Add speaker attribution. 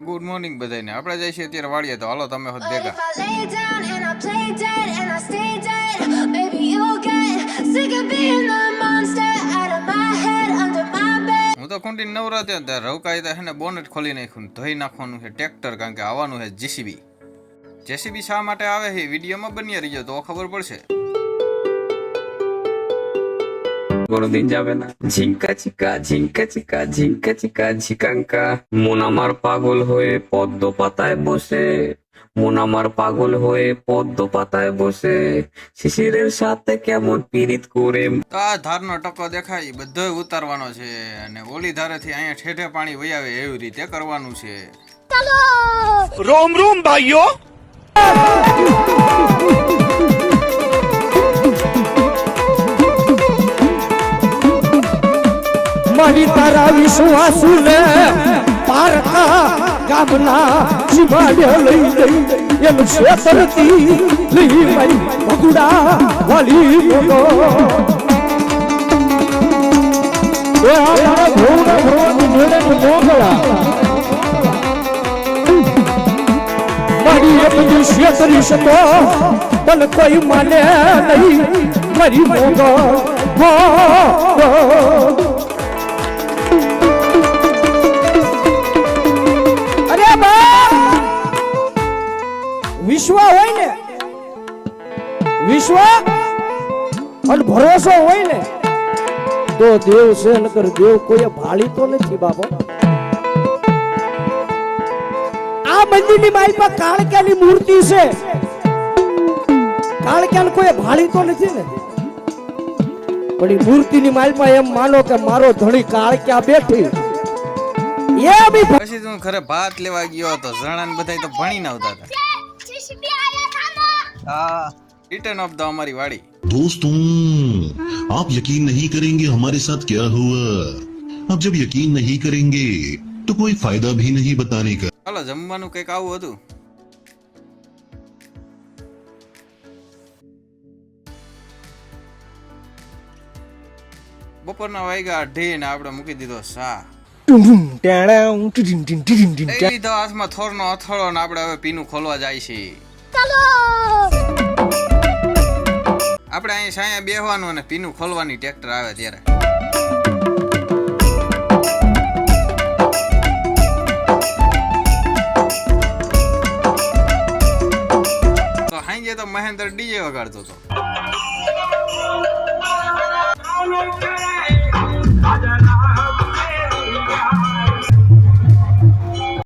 Speaker 1: Good morning બધાને. આપણે જઈએ છીએ અત્યારે વાડીએ, તો હાલો તમે હોત ભેગા. હું તો ખૂંટી નવરા થયો ત્યારે રવકાઈ તો ને બોનેટ ખોલી નાખ્યું, ધોઈ નાખવાનું છે ટ્રેક્ટર, કારણ કે આવવાનું છે જેસીબી. જેસીબી શા માટે આવે છે વિડીયોમાં બની રહીજો તો ખબર પડશે.
Speaker 2: Din যাবে না ঝিঙ্কা চিকা ঝিঙ্কা চিকা ঝিঙ্কা চিকা ঝিকাঙ্কা মন আমার পাগল হয়ে পদ্ম পাতায় বসে মন আমার পাগল হয়ে পদ্ম পাতায় বসে শিশিরের সাথে কেমন পীড়িত করে
Speaker 1: તો આ ધારનો ટકો દેખાય બધોય ઉતારવાનો છે, અને ઓલી ધારેથી અહીંયા ઠેઠે પાણી વહી આવે એવી રીતે કરવાનું છે.
Speaker 3: रोम रोम भाइयों
Speaker 4: મારી તારા વિશ્વાસુ ને પારકા ગામના જીવાડે લઈ લઈ એમ શેતરતી લઈ મારી ભગુડા વાલી બોલો એ આ ભોળા ભોળા મેળે મોગળા મારી એ બધી શેતરી શકો પણ કોઈ માને નહીં મારી મોગળ વિશ્વ હોય ને, વિશ્વ અને ભરોસો હોય ને તો દેવ છે, નકર દેવ કોઈ ભાળી તો નથી બાપો. આ મંદિરની મારી પાસે કાળક્યાની મૂર્તિ છે, કાળક્યાને કોઈ ભાળી તો નથી ને, પણ એ મૂર્તિની મારી પાસે એમ માનો કે મારો ધણી કાળક્યા બેઠી.
Speaker 1: પછી તું ખરે ભાત લેવા ગયો હતો, ઝરણાને બધાય તો ભણી ના આવતા હતા. रिटर्न ऑफ द हमारी वाड़ी.
Speaker 5: दोस्तों, आप यकीन नहीं करेंगे हमारे साथ क्या हुआ. अब जब यकीन नहीं करेंगे तो कोई फायदा भी नहीं बताने का.
Speaker 1: ચાલો જમવાનું કઈક આવું હતું. બપોરના વાગ્યા 2:30 ને આપણે મૂકી દીધો સા. લીધો હાથમાં થોરનો અથડો ને આપણે હવે પીનું ખોલવા જાય છે. આપણે અહીં સાયા બેહવાનું અને પીનું ખોલવાની ટ્રેક્ટર આવે ત્યારે. તો હાંજે તો મહેન્દ્ર ડીજે વગાડતો હતો.